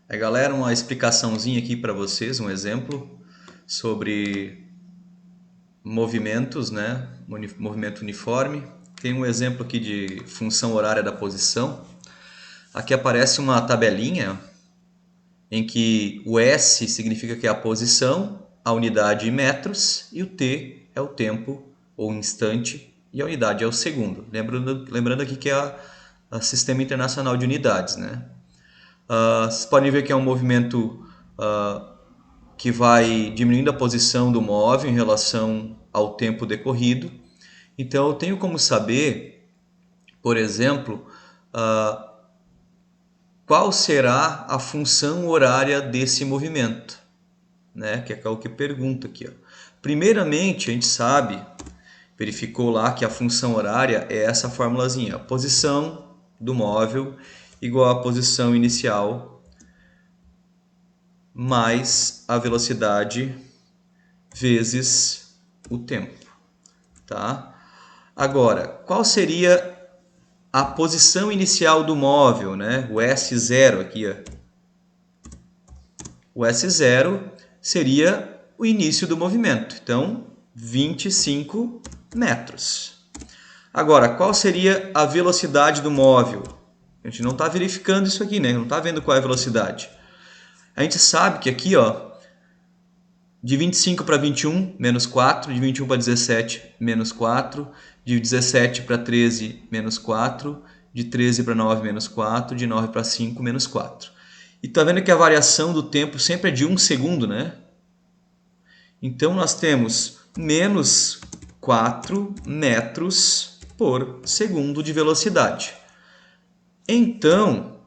Aí, galera, uma explicaçãozinha aqui para vocês, um exemplo sobre movimentos, né? Movimento uniforme. Tem um exemplo aqui de função horária da posição. Aqui aparece uma tabelinha em que o S significa que é a posição, a unidade em metros e o T é o tempo ou instante e a unidade é o segundo. Lembrando aqui que é a Sistema Internacional de Unidades, né? Vocês podem ver que é um movimento que vai diminuindo a posição do móvel em relação ao tempo decorrido. Então eu tenho como saber, por exemplo, qual será a função horária desse movimento, né? Que é o que pergunta aqui. Ó. Primeiramente, a gente sabe, verificou lá que a função horária é essa formulazinha, a posição do móvel igual à posição inicial mais a velocidade vezes o tempo, tá? Agora, qual seria a posição inicial do móvel, né? O S0 aqui, ó. O S0 seria o início do movimento, então 25 metros. Agora, qual seria a velocidade do móvel? A gente não está verificando isso aqui, né? Não está vendo qual é a velocidade. A gente sabe que aqui, ó, de 25 para 21, menos 4. De 21 para 17, menos 4. De 17 para 13, menos 4. De 13 para 9, menos 4. De 9 para 5, menos 4. E tá vendo que a variação do tempo sempre é de 1 segundo, né? Então nós temos menos 4 metros por segundo de velocidade. Então,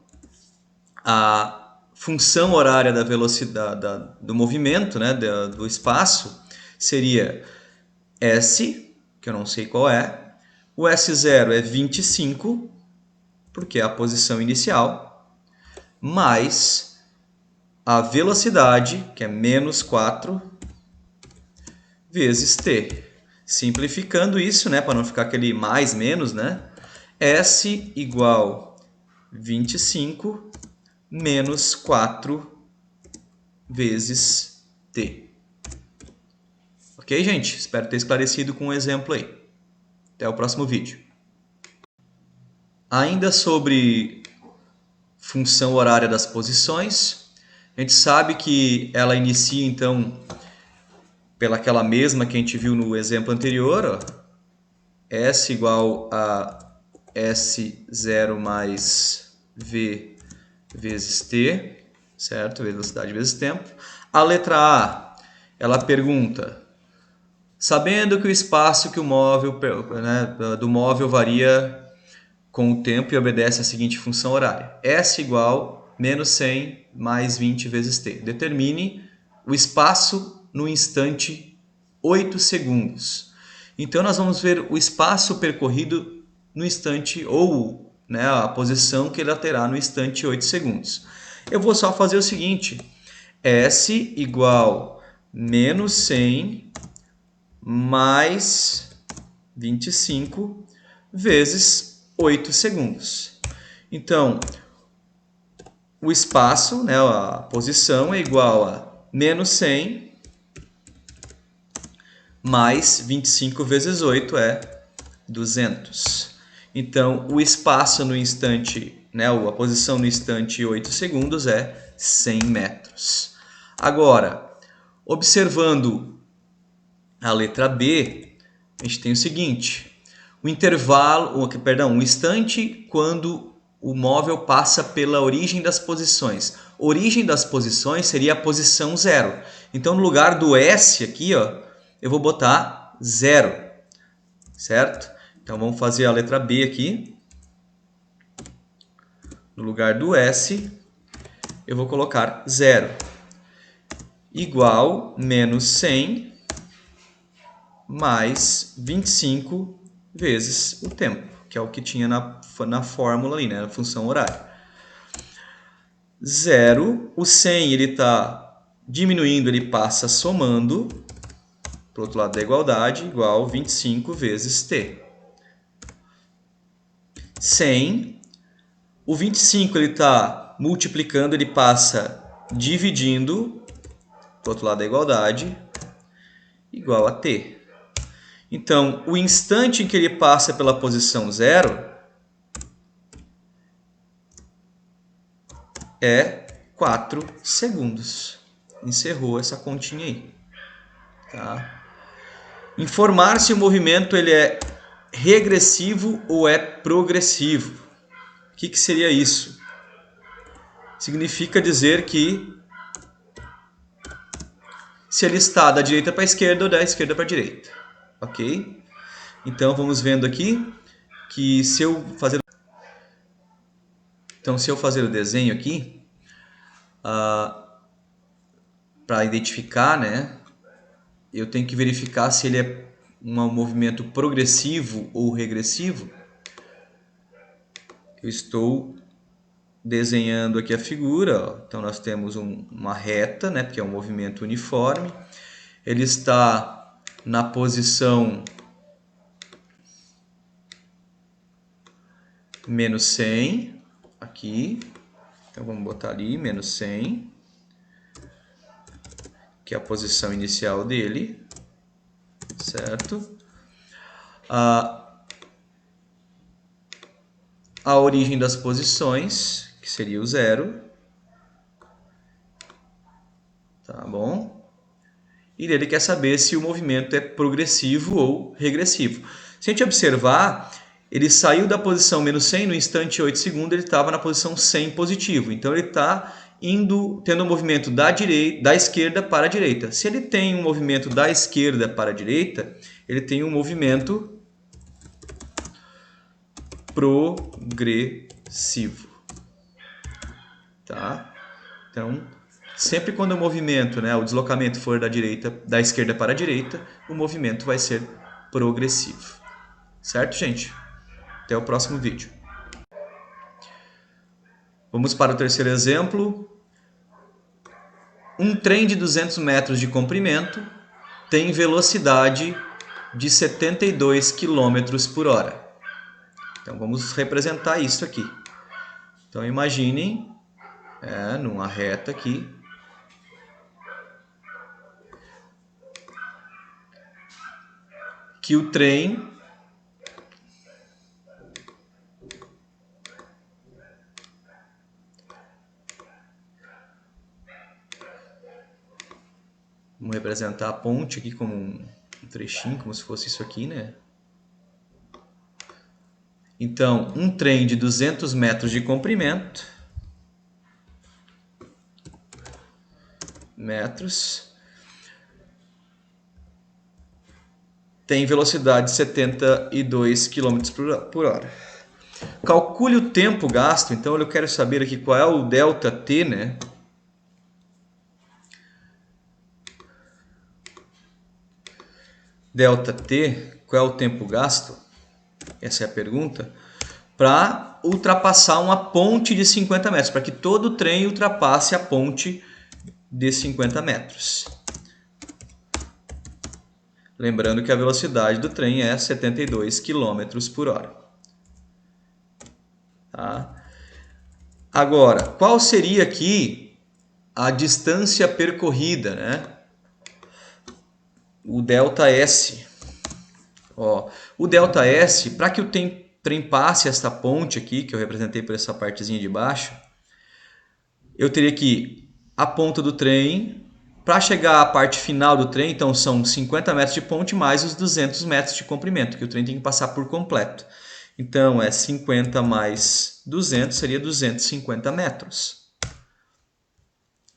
a função horária da velocidade do movimento, né, do espaço, seria S, que eu não sei qual é, o S0 é 25, porque é a posição inicial, mais a velocidade, que é menos 4, vezes T. Simplificando isso, né, para não ficar aquele mais, menos, né, S igual 25 menos 4 vezes T. Ok, gente? Espero ter esclarecido com um exemplo aí. Até o próximo vídeo. Ainda sobre função horária das posições, a gente sabe que ela inicia, então, pelaquela mesma que a gente viu no exemplo anterior, ó, S igual a S0 mais V vezes T, certo? Velocidade vezes tempo. A letra A, ela pergunta, sabendo que o espaço que o móvel, né, do móvel varia com o tempo e obedece à seguinte função horária. S igual menos 100 mais 20 vezes T. Determine o espaço no instante 8 segundos. Então nós vamos ver o espaço percorrido no instante, ou, né, a posição que ele terá no instante 8 segundos. Eu vou só fazer o seguinte, S igual menos 100 mais 25 vezes 8 segundos. Então, o espaço, né, a posição é igual a menos 100 mais 25 vezes 8 é 200. Então, o espaço no instante, né, a posição no instante 8 segundos é 100 metros. Agora, observando a letra B, a gente tem o seguinte, o intervalo, perdão, o instante quando o móvel passa pela origem das posições. Origem das posições seria a posição 0. Então, no lugar do S aqui, ó, eu vou botar 0, certo? Então, vamos fazer a letra B aqui. No lugar do S, eu vou colocar 0. Igual menos 100 mais 25 vezes o tempo, que é o que tinha na fórmula ali, né, na função horária. 0, o 100 ele está diminuindo, ele passa somando, para o outro lado da igualdade, igual 25 vezes t. 100, o 25 ele está multiplicando, ele passa dividindo, do outro lado da igualdade, igual a t. Então, o instante em que ele passa pela posição 0 é 4 segundos. Encerrou essa continha aí. Tá? Informar se o movimento ele é regressivo ou é progressivo. O que seria isso? Significa dizer que se ele está da direita para a esquerda ou da esquerda para a direita. Ok? Então, vamos vendo aqui que se eu fazer o desenho aqui, para identificar, né, eu tenho que verificar se ele é um movimento progressivo ou regressivo. Eu estou desenhando aqui a figura, ó. Então nós temos uma reta, né, porque é um movimento uniforme. Ele está na posição menos 100, aqui. Então vamos botar ali, menos 100, que é a posição inicial dele, certo? A origem das posições, que seria o 0. Tá bom? E ele quer saber se o movimento é progressivo ou regressivo. Se a gente observar, ele saiu da posição menos 100, no instante 8 segundos ele estava na posição 100 positivo. Então ele está tendo um movimento da esquerda para a direita. Se ele tem um movimento da esquerda para a direita, ele tem um movimento progressivo. Tá? Então, sempre quando o movimento, né, o deslocamento for da esquerda para a direita, o movimento vai ser progressivo. Certo, gente? Até o próximo vídeo. Vamos para o terceiro exemplo. Um trem de 200 metros de comprimento tem velocidade de 72 km por hora. Então, vamos representar isso aqui. Então, imaginem, numa reta aqui, que o trem vamos representar a ponte aqui como um trechinho, como se fosse isso aqui, né? Então, um trem de 200 metros de comprimento, tem velocidade de 72 km por hora. Calcule o tempo gasto, então eu quero saber aqui qual é o ΔT, né? ΔT, qual é o tempo gasto? Essa é a pergunta. Para ultrapassar uma ponte de 50 metros, para que todo o trem ultrapasse a ponte de 50 metros. Lembrando que a velocidade do trem é 72 km por hora. Tá? Agora, qual seria aqui a distância percorrida, né? O ΔS. Ó, o ΔS, para que o trem passe esta ponte aqui, que eu representei por essa partezinha de baixo, eu teria que a ponta do trem, para chegar à parte final do trem, então são 50 metros de ponte mais os 200 metros de comprimento, que o trem tem que passar por completo. Então, 50 mais 200 seria 250 metros.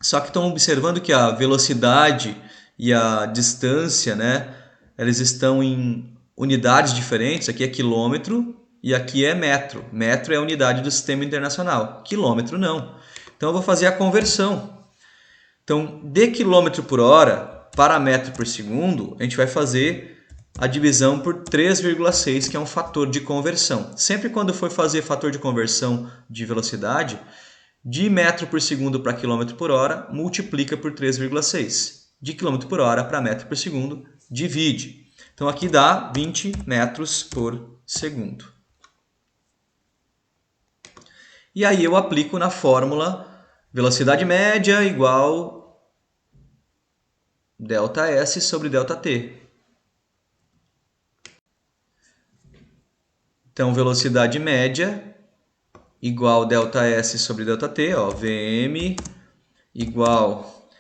Só que estão observando que a velocidade e a distância, né, elas estão em unidades diferentes. Aqui é quilômetro e aqui é metro. Metro é a unidade do sistema internacional. Quilômetro não. Então, eu vou fazer a conversão. Então, de quilômetro por hora para metro por segundo, a gente vai fazer a divisão por 3,6, que é um fator de conversão. Sempre quando for fazer fator de conversão de velocidade, de metro por segundo para quilômetro por hora, multiplica por 3,6. De quilômetro por hora para metro por segundo, divide. Então, aqui dá 20 metros por segundo. E aí eu aplico na fórmula velocidade média igual ΔS sobre ΔT. Então, velocidade média igual ΔS sobre ΔT, ó, Vm igual,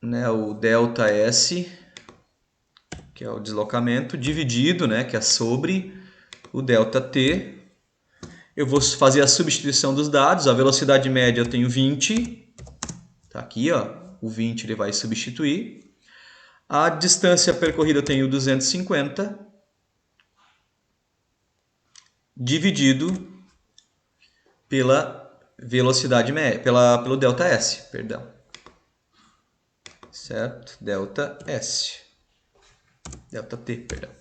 né, o ΔS, que é o deslocamento, dividido, né, que é sobre o ΔT. Eu vou fazer a substituição dos dados. A velocidade média eu tenho 20. Tá aqui, ó, o 20 ele vai substituir. A distância percorrida eu tenho 250. Dividido pela velocidade média, pelo ΔS, perdão. Certo? ΔS. ΔT, perdão.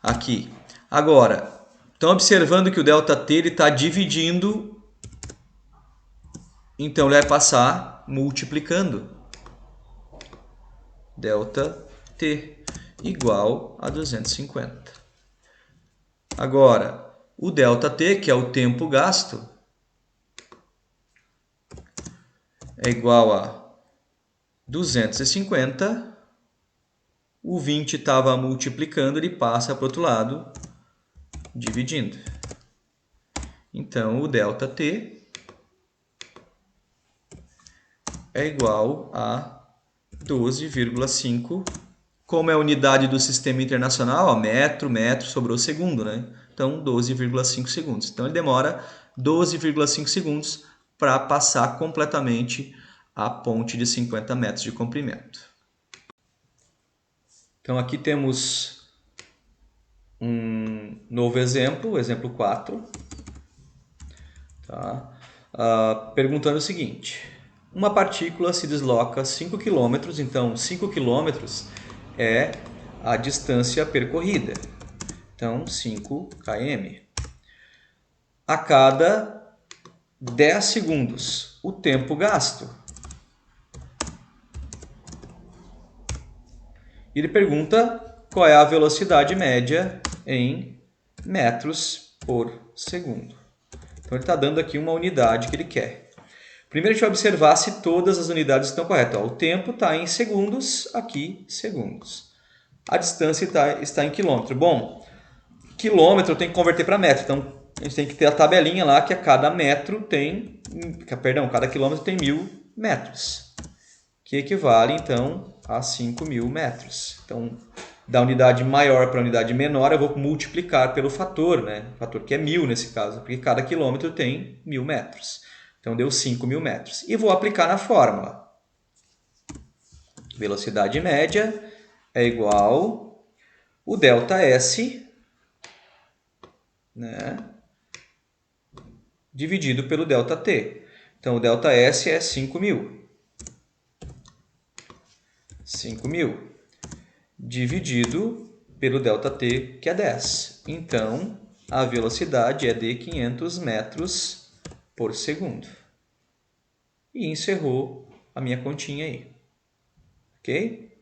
Aqui. Agora, estão observando que o ΔT está dividindo, então ele vai passar multiplicando. ΔT igual a 250. Agora, o ΔT, que é o tempo gasto, é igual a 250. O 20 estava multiplicando, ele passa para o outro lado, dividindo. Então, o ΔT é igual a 12,5. Como é a unidade do sistema internacional, ó, metro, sobrou segundo, né? Então, 12,5 segundos. Então, ele demora 12,5 segundos para passar completamente a ponte de 50 metros de comprimento. Então, aqui temos um novo exemplo, exemplo 4. Tá? Perguntando o seguinte: uma partícula se desloca 5 km, então 5 km é a distância percorrida. Então, 5 km. A cada 10 segundos, o tempo gasto. Ele pergunta qual é a velocidade média em metros por segundo. Então, ele está dando aqui uma unidade que ele quer. Primeiro, a gente vai observar se todas as unidades estão corretas. Ó, o tempo está em segundos, aqui segundos. A distância está em quilômetro. Bom, quilômetro eu tenho que converter para metro. Então, a gente tem que ter a tabelinha lá que a cada metro tem... Perdão, cada quilômetro tem 1.000 metros. Que equivale, então, a 5.000 metros. Então, da unidade maior para a unidade menor, eu vou multiplicar pelo fator, né? O fator que é 1.000 nesse caso, porque cada quilômetro tem 1.000 metros. Então, deu 5.000 metros. E vou aplicar na fórmula. Velocidade média é igual o ΔS, né, dividido pelo ΔT. Então, o ΔS é 5.000. 5.000 dividido pelo ΔT, que é 10. Então, a velocidade é de 500 metros por segundo. E encerrou a minha continha aí. Ok?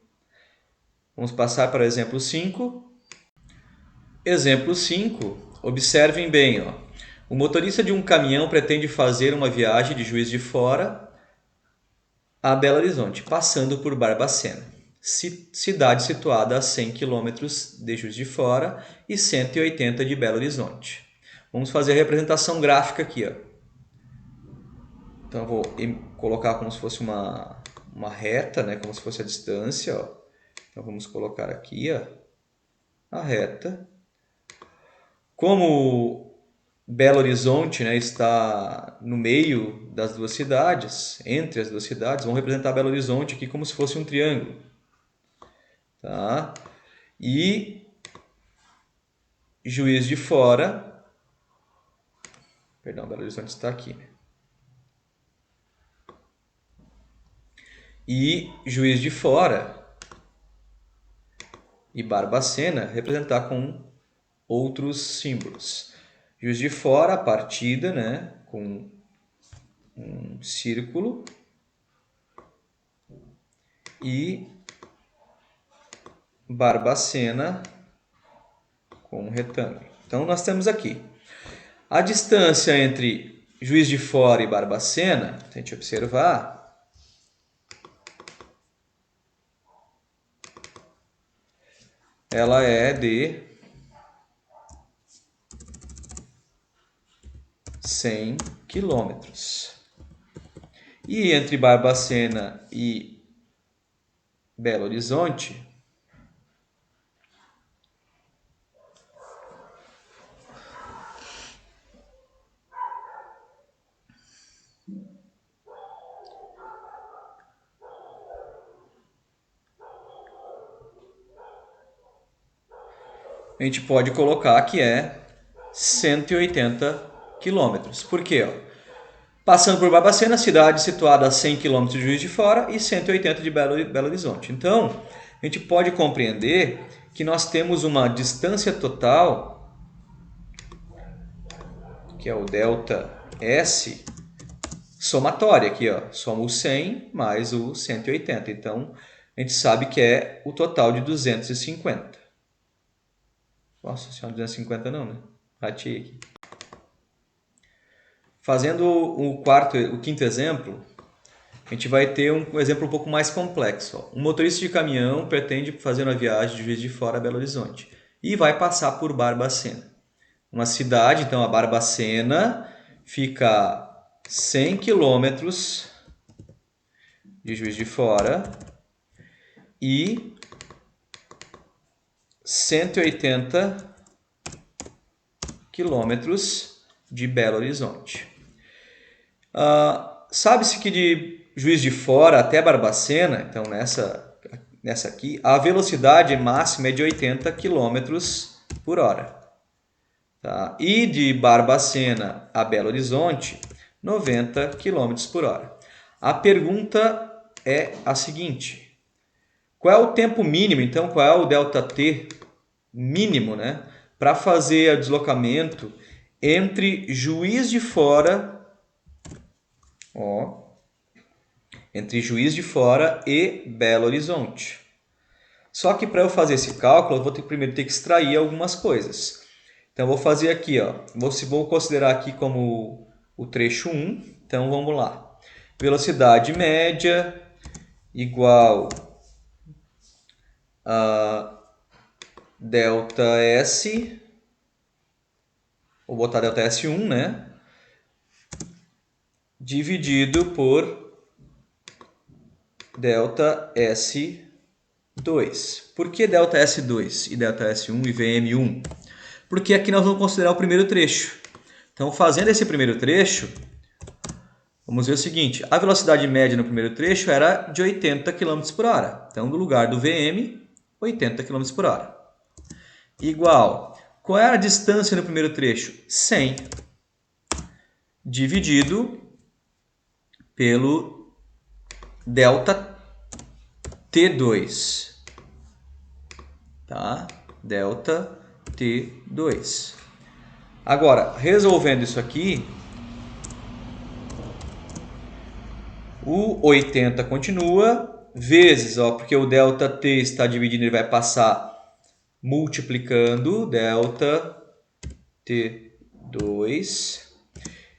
Vamos passar para o exemplo 5. Exemplo 5. Observem bem, ó. O motorista de um caminhão pretende fazer uma viagem de Juiz de Fora a Belo Horizonte, passando por Barbacena, cidade situada a 100 km de Juiz de Fora e 180 de Belo Horizonte. Vamos fazer a representação gráfica aqui, ó. Então eu vou colocar como se fosse uma reta, né, como se fosse a distância, ó. Então vamos colocar aqui, ó, a reta. Como Belo Horizonte, né, está no meio das duas cidades, entre as duas cidades, vamos representar Belo Horizonte aqui como se fosse um triângulo. Tá? E Juiz de Fora, perdão, Belo Horizonte está aqui. E Juiz de Fora e Barbacena representar com outros símbolos. Juiz de Fora, a partida, né, com um círculo, e Barbacena com um retângulo. Então, nós temos aqui A distância entre Juiz de Fora e Barbacena, se a gente observar, ela é de 100 quilômetros. E entre Barbacena e Belo Horizonte, a gente pode colocar que é 180 quilômetros. Por quê? Passando por Barbacena, cidade situada a 100 km de Juiz de Fora e 180 de Belo Horizonte. Então, a gente pode compreender que nós temos uma distância total, que é o delta S, somatória aqui, ó. Soma o 100 mais o 180. Então, a gente sabe que é o total de 250. Nossa senhora, 250 não, né? Ratei aqui. Fazendo o quinto exemplo, a gente vai ter um exemplo um pouco mais complexo. Um motorista de caminhão pretende fazer uma viagem de Juiz de Fora a Belo Horizonte e vai passar por Barbacena. Uma cidade, então a Barbacena fica a 100 quilômetros de Juiz de Fora e 180 quilômetros de Belo Horizonte. Sabe-se que de Juiz de Fora até Barbacena, então nessa aqui, a velocidade máxima é de 80 km por hora. Tá? E de Barbacena a Belo Horizonte, 90 km por hora. A pergunta é a seguinte: qual é o tempo mínimo, então qual é o ΔT mínimo, né, para fazer o deslocamento entre Juiz de Fora entre Juiz de Fora e Belo Horizonte. Só que para eu fazer esse cálculo, eu vou primeiro ter que extrair algumas coisas. Então, eu vou fazer aqui, ó, vou considerar aqui como o trecho 1. Então, vamos lá. Velocidade média igual a ΔS, vou botar ΔS1, né? Dividido por ΔS2. Por que ΔS2 e ΔS1 e VM1? Porque aqui nós vamos considerar o primeiro trecho. Então, fazendo esse primeiro trecho, vamos ver o seguinte: a velocidade média no primeiro trecho era de 80 km por hora. Então, no lugar do VM, 80 km por hora. Igual, qual era a distância no primeiro trecho? 100 dividido pelo delta T2. Tá? Delta T2. Agora, resolvendo isso aqui, o 80 continua, vezes, porque o delta T está dividindo, ele vai passar multiplicando, delta T2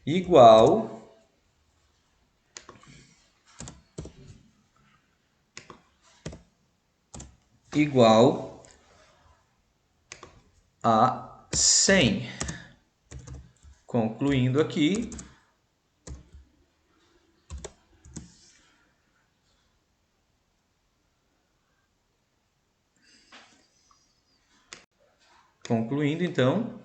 igual a 100. Concluindo aqui, então,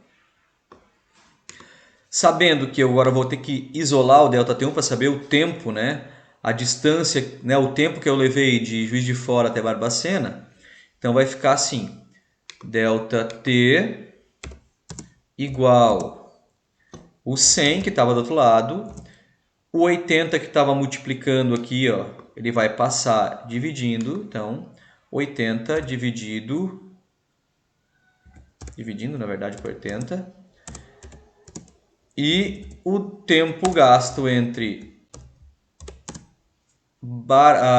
sabendo que eu agora vou ter que isolar o ΔT1 para saber o tempo, né? A distância, né? O tempo que eu levei de Juiz de Fora até Barbacena. Então vai ficar assim: ΔT igual o 100 que estava do outro lado, o 80 que estava multiplicando aqui, ó, ele vai passar dividindo. Então, 80 dividindo na verdade por 80. E o tempo gasto entre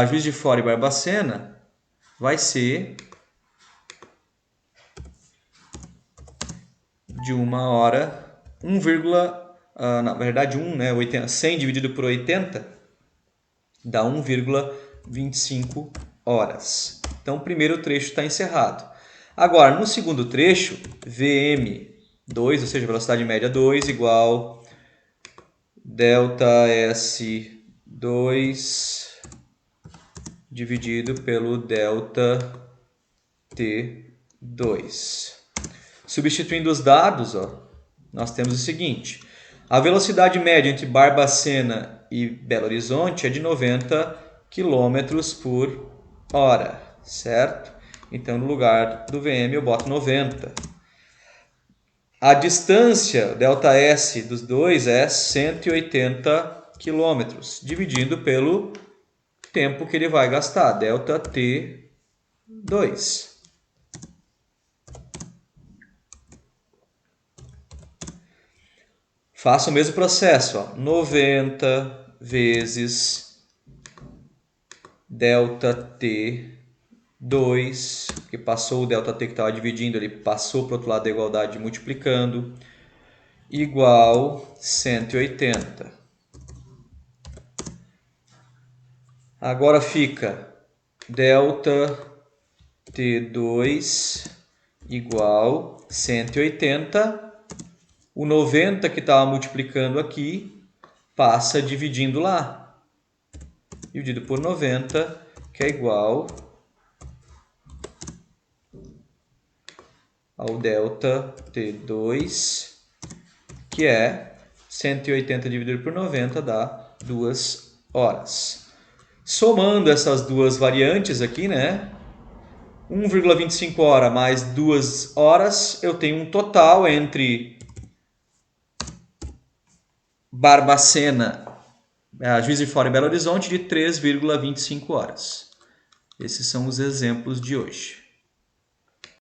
Juiz de Fora e Barbacena vai ser de 1 hora na verdade 1, né, 100 dividido por 80 dá 1,25 horas. Então o primeiro trecho está encerrado. Agora, no segundo trecho, Vm2, ou seja, velocidade média 2, igual ΔS2 dividido pelo ΔT2. Substituindo os dados, nós temos o seguinte. A velocidade média entre Barbacena e Belo Horizonte é de 90 km por hora, certo? Então, no lugar do Vm, eu boto 90. A distância, ΔS dos dois, é 180 km, dividido pelo tempo que ele vai gastar, ΔT2. Faça o mesmo processo, 90 vezes ΔT2, que passou o ΔT que estava dividindo, ele passou para o outro lado da igualdade multiplicando, igual 180. Agora fica ΔT2 igual 180. O 90 que estava multiplicando aqui passa dividindo lá. Dividido por 90, que é igual ao ΔT2, que é 180 dividido por 90 dá 2 horas. Somando essas duas variantes aqui, né? 1,25 hora mais 2 horas, eu tenho um total entre Barbacena, Juiz de Fora e Belo Horizonte de 3,25 horas. Esses são os exemplos de hoje.